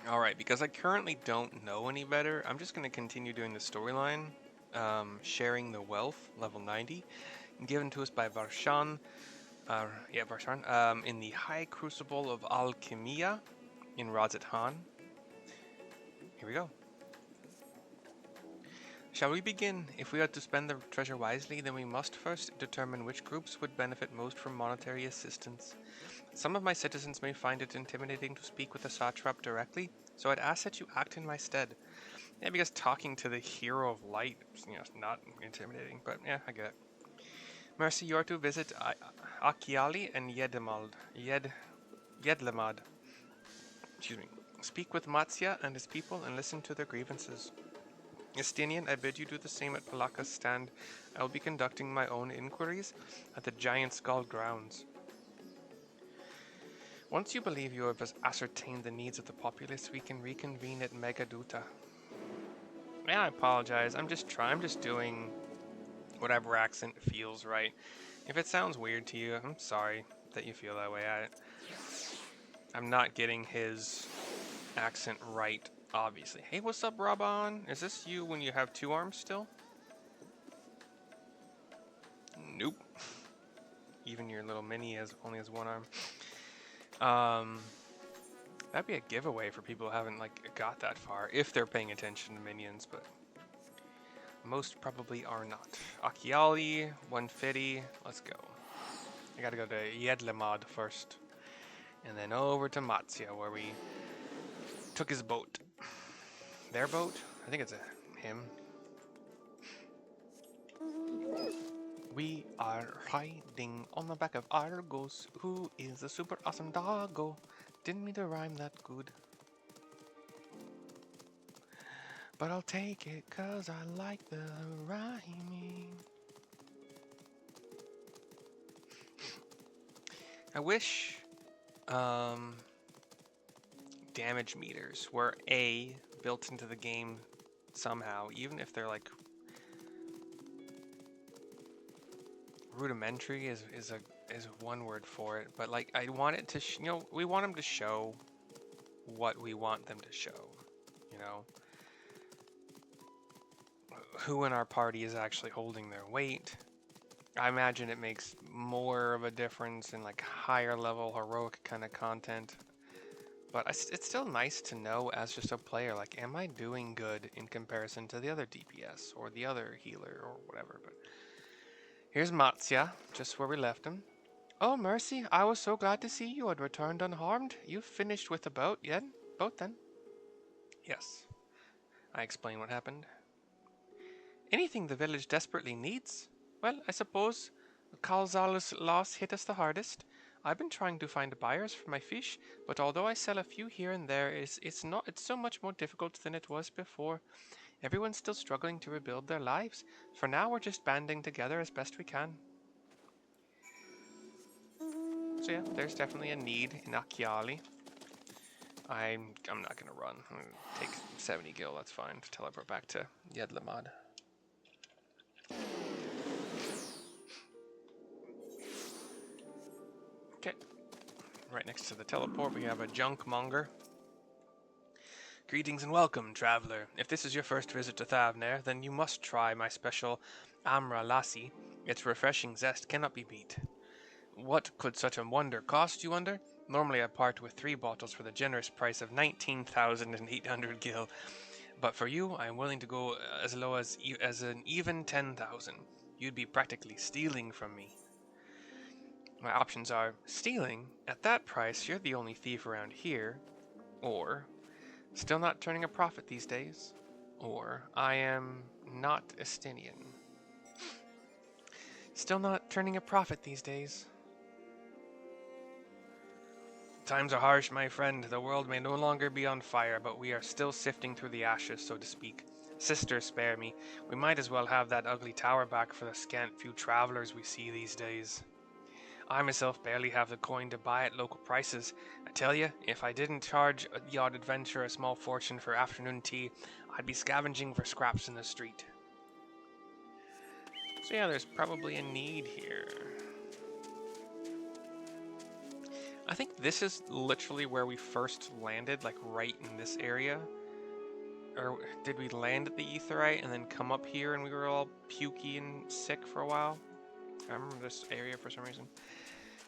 Alright, because I currently don't know any better, I'm just going to continue doing the storyline. Sharing the Wealth, level 90, given to us by Varshahn, Varshahn, in the High Crucible of Alchemia in Varshahn. Here we go. Shall we begin? If we are to spend the treasure wisely, then we must first determine which groups would benefit most from monetary assistance. Some of my citizens may find it intimidating to speak with the satrap directly, so I'd ask that you act in my stead. Yeah, because talking to the hero of light is not intimidating, but yeah, I get it. Mercy, you are to visit Akiali and Yedlamad. Excuse me. Speak with Matsya and his people and listen to their grievances. Estinien, I bid you do the same at Palaka's stand. I will be conducting my own inquiries at the Giant Skull grounds. Once you believe you have ascertained the needs of the populace, we can reconvene at Megaduta. Yeah, I apologize. I'm just doing whatever accent feels right. If it sounds weird to you, I'm sorry that you feel that way. I'm not getting his accent right, obviously. Hey, what's up, Raban? Is this you when you have two arms still? Nope. Even your little mini only has one arm. That'd be a giveaway for people who haven't got that far, if they're paying attention to minions, but most probably are not. Akiali, 150, let's go. I gotta go to Yedlamad first, and then over to Matsya, where we took his boat. Their boat? I think it's him. We are riding on the back of Argos, who is a super awesome doggo. Didn't mean to rhyme that good. But I'll take it cause I like the rhyming. I wish damage meters were built into the game somehow, even if they're rudimentary is one word for it, but I want it to we want them to show what we want them to show, you know, who in our party is actually holding their weight. I imagine it makes more of a difference in higher level heroic kind of content, but it's still nice to know as just a player, am I doing good in comparison to the other DPS or the other healer or whatever. But here's Matsya, just where we left him. Oh, Mercy, I was so glad to see you had returned unharmed. You finished with the boat, boat then? Yes. I explained what happened. Anything the village desperately needs? Well, I suppose Kalzal's loss hit us the hardest. I've been trying to find buyers for my fish, but although I sell a few here and there, it's so much more difficult than it was before. Everyone's still struggling to rebuild their lives. For now, we're just banding together as best we can. So yeah, there's definitely a need in Akiali. I'm not gonna run. I'm gonna take 70 gil, that's fine, to teleport back to Yedlamad. Okay. Right next to the teleport we have a junk monger. Greetings and welcome, traveler. If this is your first visit to Thavner, then you must try my special Amra Lassi. Its refreshing zest cannot be beat. What could such a wonder cost, you wonder? Normally I part with 3 bottles for the generous price of 19,800 gil, but for you I am willing to go as low as an even 10,000. You'd be practically stealing from me. My options are stealing, at that price you're the only thief around here, or still not turning a profit these days, or I am not Estinien. Still not turning a profit these days. Times are harsh, my friend. The world may no longer be on fire, but we are still sifting through the ashes, so to speak. Sister, spare me. We might as well have that ugly tower back for the scant few travelers we see these days. I myself barely have the coin to buy at local prices. I tell you, if I didn't charge the odd adventurer a small fortune for afternoon tea, I'd be scavenging for scraps in the street. So yeah, there's probably a need here. I think this is literally where we first landed, like right in this area. Or did we land at the Aetheryte and then come up here and we were all pukey and sick for a while? I remember this area for some reason.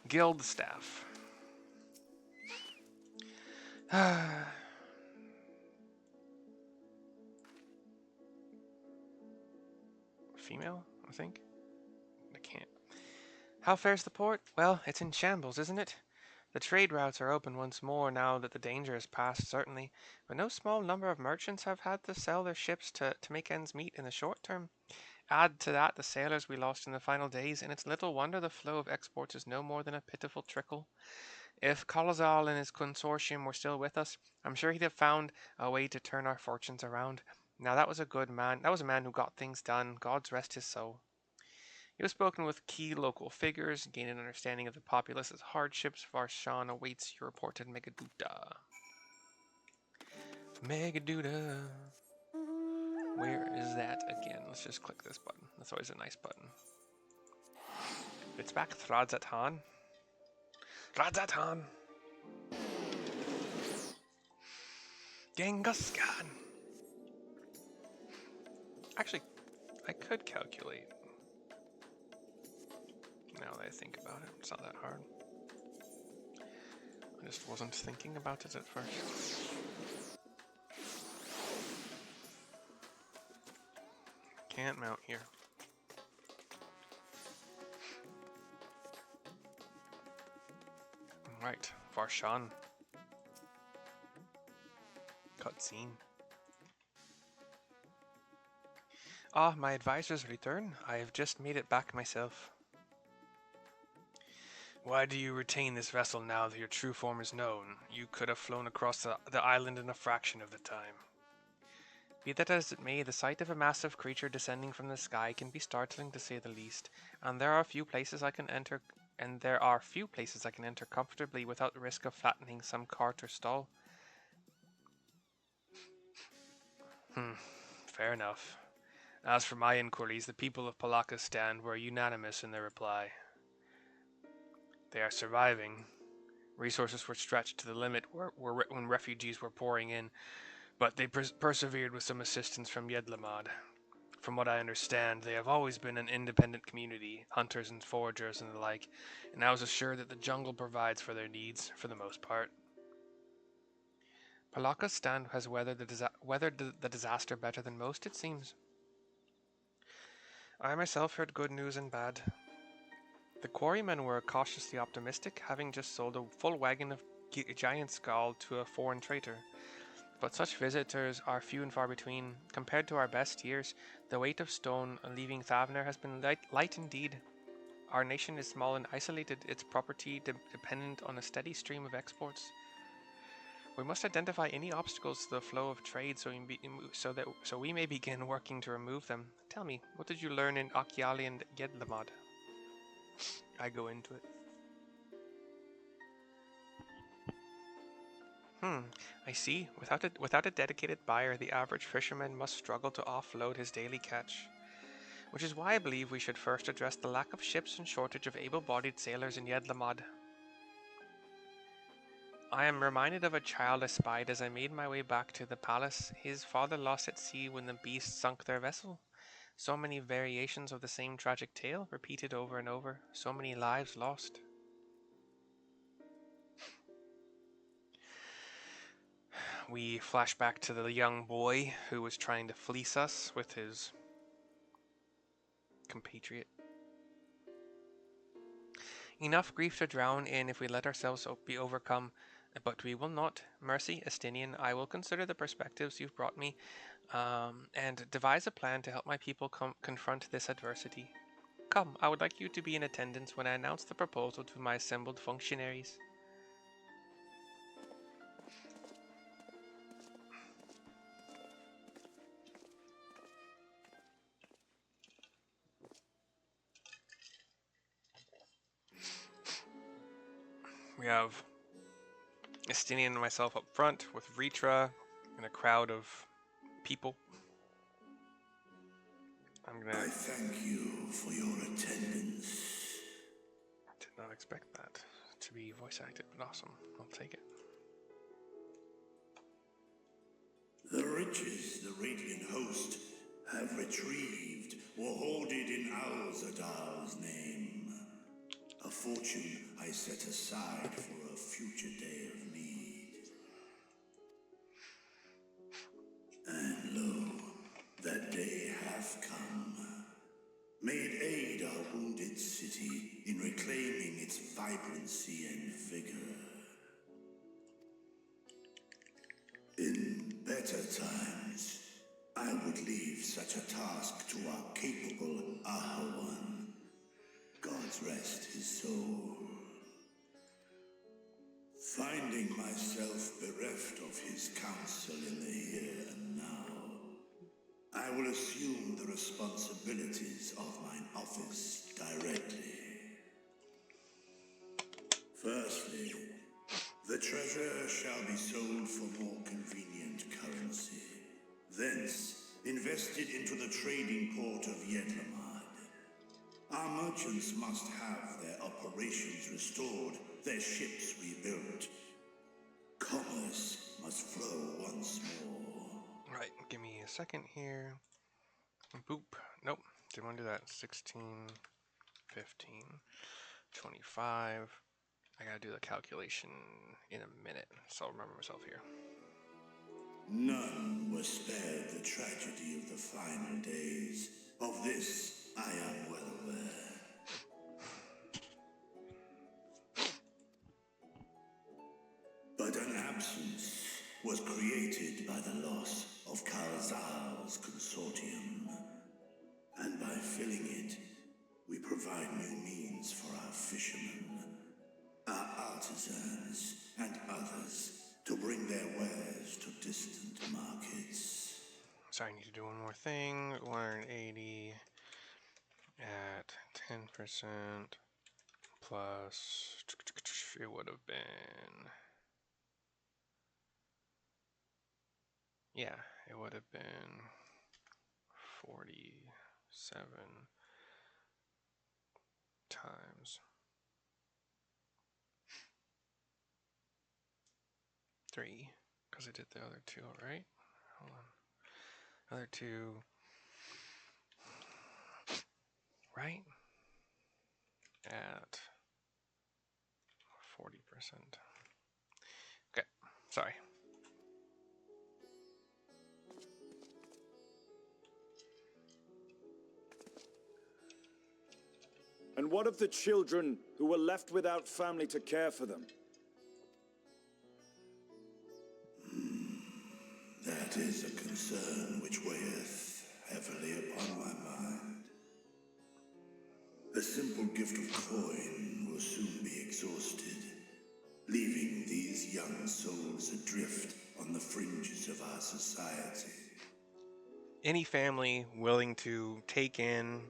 Guild staff. Female, I think. I can't. How fares the port? Well, it's in shambles, isn't it? The trade routes are open once more now that the danger is past, certainly, but no small number of merchants have had to sell their ships to make ends meet in the short term. Add to that the sailors we lost in the final days, and it's little wonder the flow of exports is no more than a pitiful trickle. If Kolazal and his consortium were still with us, I'm sure he'd have found a way to turn our fortunes around. Now that was a good man. That was a man who got things done. God's rest his soul. You have spoken with key local figures, gained an understanding of the populace's hardships. Varshahn awaits your report at Megaduda. Megaduda. Where is that again? Let's just click this button. That's always a nice button. It's back. Vrtra. Vrtra. Genghis Khan. Actually, I could calculate. Now that I think about it, it's not that hard. I just wasn't thinking about it at first. Can't mount here. Right, Varshahn. Cutscene. Ah, my advisor's return. I have just made it back myself. Why do you retain this vessel now that your true form is known? You could have flown across the island in a fraction of the time. Be that as it may, the sight of a massive creature descending from the sky can be startling to say the least, and there are few places I can enter comfortably without the risk of flattening some cart or stall. Fair enough. As for my inquiries, the people of Palakistan were unanimous in their reply. They are surviving. Resources were stretched to the limit when refugees were pouring in, but they persevered with some assistance from Yedlamad. From what I understand, they have always been an independent community, hunters and foragers and the like, and I was assured that the jungle provides for their needs, for the most part. Palakistan has weathered the disaster better than most, it seems. I myself heard good news and bad. The quarrymen were cautiously optimistic, having just sold a full wagon of giant skull to a foreign trader. But such visitors are few and far between. Compared to our best years, the weight of stone leaving Thavner has been light indeed. Our nation is small and isolated, its property dependent on a steady stream of exports. We must identify any obstacles to the flow of trade so we may begin working to remove them. Tell me, what did you learn in Akyali and Yedlamad? I go into it. I see. Without a dedicated buyer, the average fisherman must struggle to offload his daily catch. Which is why I believe we should first address the lack of ships and shortage of able-bodied sailors in Yedlamad. I am reminded of a child I spied as I made my way back to the palace. His father lost at sea when the beast sunk their vessel. So many variations of the same tragic tale, repeated over and over. So many lives lost. We flash back to the young boy who was trying to fleece us with his compatriot. Enough grief to drown in if we let ourselves be overcome, but we will not. Mercy, Estinien, I will consider the perspectives you've brought me, and devise a plan to help my people confront this adversity. Come, I would like you to be in attendance when I announce the proposal to my assembled functionaries. We have Estinien and myself up front with Vrtra and a crowd of people. I thank you for your attendance. Did not expect that. to be voice acted, but awesome. I'll take it. The riches the Radiant Host have retrieved were hoarded in Al-Zadal's name. A fortune I set aside for a future day of need. And lo, that day hath come. May it aid our wounded city in reclaiming its vibrancy and vigor. In better times, I would leave such a task to our capable Ahawan. God's rest his soul. Finding myself bereft of his counsel in the here and now, I will assume the responsibilities of mine office directly. Firstly, the treasure shall be sold for more convenient currency. Thence, invested into the trading port of Yedlamad. Our merchants must have their operations restored, their ships rebuilt. Commerce must flow once more. Right, give me a second here. Boop. Nope, didn't want to do that. 16, 15, 25. I gotta do the calculation in a minute, so I'll remember myself here. None were spared the tragedy of the final days. Of this, I am well aware. But an absence was created by the loss of Karzal's consortium. And by filling it, we provide new means for our fishermen, our artisans, and others to bring their wares to distant markets. So I need to do one more thing. 180 at 10% plus, it would have been, yeah, it would have been 47 times 3, because I did the other two, right? Hold on. Other two, right? At 40%. Okay, sorry. And what of the children who were left without family to care for them? That is a concern which weigheth heavily upon my mind. A simple gift of coin will soon be exhausted, leaving these young souls adrift on the fringes of our society. Any family willing to take in,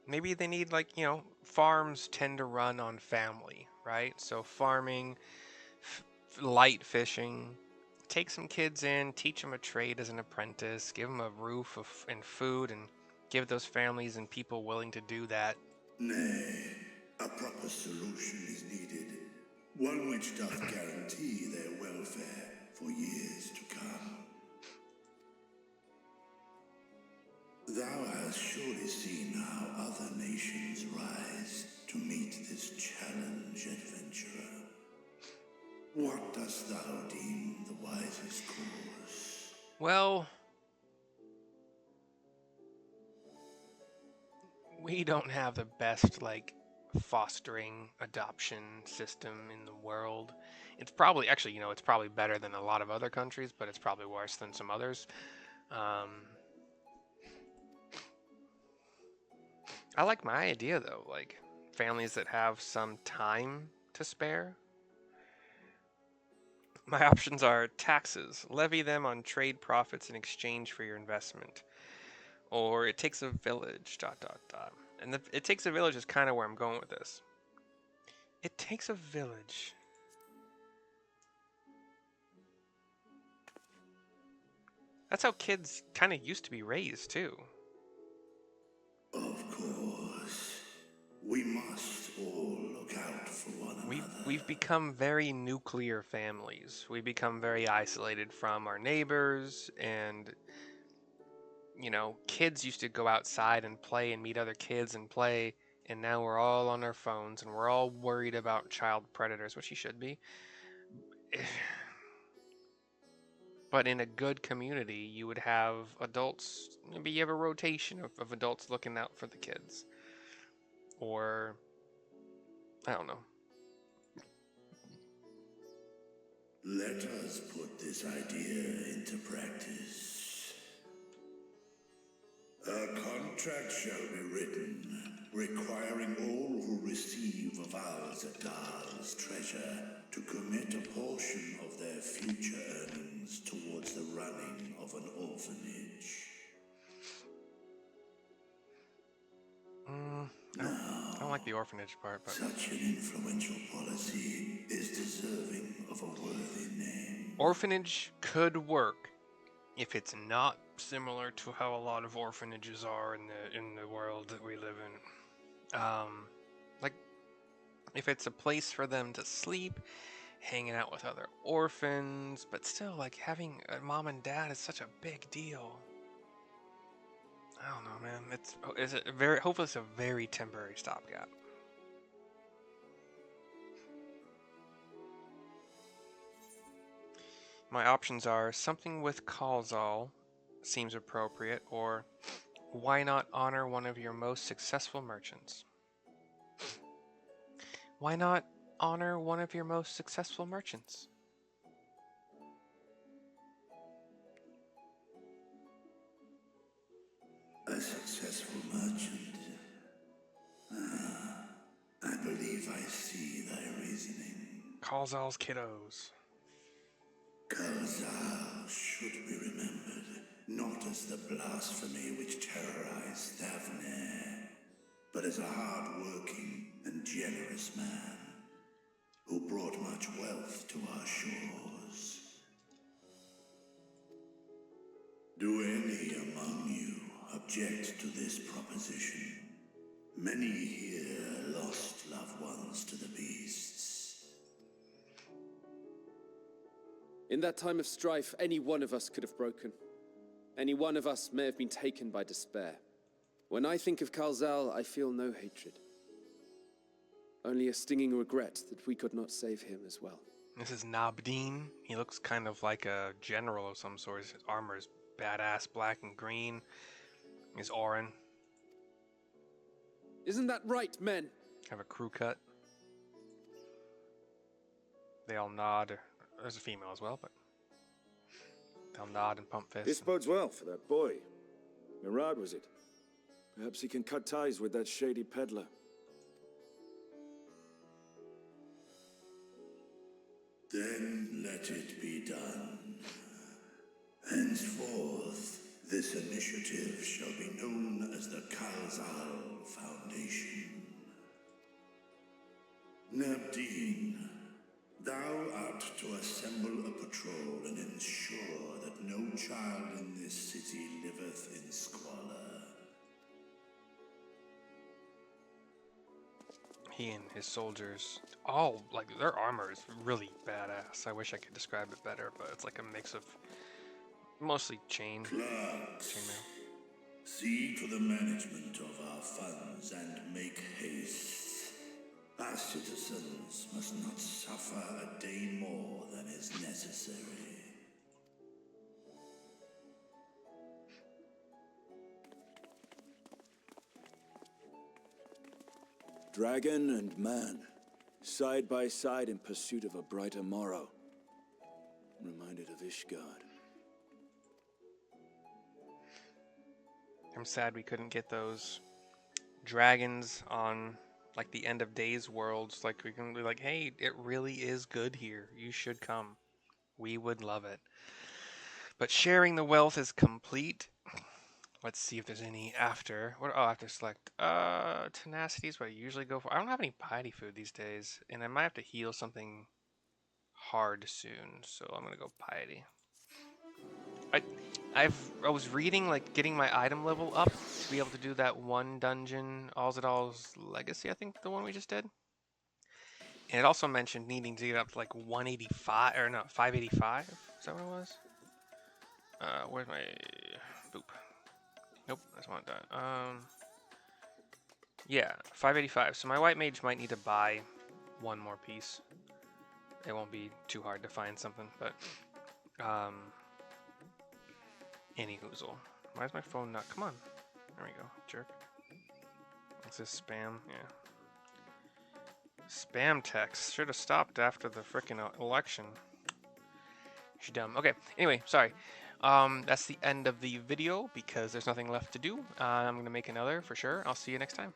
maybe they need, like, you know, farms tend to run on family, right? So farming, light fishing, take some kids in, teach them a trade as an apprentice, give them a roof and food, and give those families and people willing to do that. Nay, a proper solution is needed, one which doth guarantee their welfare for years to come. Thou hast surely seen how other nations rise to meet this challenge, adventurer. What dost thou deem the wisest course? Well, we don't have the best, like, fostering adoption system in the world. It's probably, actually, you know, it's probably better than a lot of other countries, but it's probably worse than some others. I like my idea, though, like families that have some time to spare. My options are taxes. Levy them on trade profits in exchange for your investment. Or it takes a village, ... And it takes a village is kind of where I'm going with this. It takes a village. That's how kids kind of used to be raised, too. Of course. We must all look out for one another. we've become very nuclear families. We become very isolated from our neighbors, and kids used to go outside and play and meet other kids and play, and now we're all on our phones and we're all worried about child predators, which you should be. But in a good community, you would have adults, maybe you have a rotation of adults looking out for the kids. Or, I don't know. Let us put this idea into practice. A contract shall be written, requiring all who receive of Varshahnn's treasure to commit a portion of their future earnings towards the running of an orphanage. I don't like the orphanage part, but Such an influential policy is deserving of a worthy name. orphanage could work if it's not similar to how a lot of orphanages are in the world that we live in. Like if it's a place for them to sleep, hanging out with other orphans, but still, like, having a mom and dad is such a big deal. I don't know, man. Hopefully it's a very temporary stopgap. My options are something with Kalzal seems appropriate, or why not honor one of your most successful merchants? Why not honor one of your most successful merchants? A successful merchant. I believe I see thy reasoning. Kalzal's kiddos. Kalzal should be remembered, not as the blasphemy which terrorized Thavne, but as a hard-working and generous man who brought much wealth to our shores. Do any among you object to this proposition? Many here lost loved ones to the beasts. In that time of strife, any one of us could have broken. Any one of us may have been taken by despair. When I think of Kalzal, I feel no hatred. Only a stinging regret that we could not save him as well. This is Nabdeen. He looks kind of like a general of some sort. His armor is badass black and green. His Orin. Isn't that right, men? Have a crew cut. They all nod. There's a female as well, but they'll nod and pump fists. This bodes well for that boy. Mirad, was it? Perhaps he can cut ties with that shady peddler. Then let it be done. Henceforth, this initiative shall be known as the Kalzal Foundation. Nabdeen, thou art to assemble a patrol and ensure that no child in this city liveth in squalor. He and his soldiers, all, like, their armor is really badass. I wish I could describe it better, but it's like a mix of mostly chain. Clerks, Chainmail. see to the management of our funds and make haste. Our citizens must not suffer a day more than is necessary. Dragon and man, side by side in pursuit of a brighter morrow. Reminded of Ishgard. I'm sad we couldn't get those dragons on, like, the end of days worlds. Like, we can be like, hey, it really is good here. You should come. We would love it. But sharing the wealth is complete. Let's see if there's any after. What? Oh, after select. Tenacity is what I usually go for. I don't have any piety food these days, and I might have to heal something hard soon, so I'm gonna go piety. I was reading, like, getting my item level up to be able to do that one dungeon, Alzadal's Legacy, I think the one we just did. And it also mentioned needing to get up to like 185, or no, 585. Is that what it was? Where's my boop? Nope, that's not that. Yeah, 585. So my white mage might need to buy one more piece. It won't be too hard to find something, but any hoozle. Why is my phone not? Come on. There we go, jerk. Is this spam? Yeah. Spam text. Should have stopped after the frickin' election. She's dumb. Okay, anyway, sorry. That's the end of the video because there's nothing left to do. I'm going to make another for sure. I'll see you next time.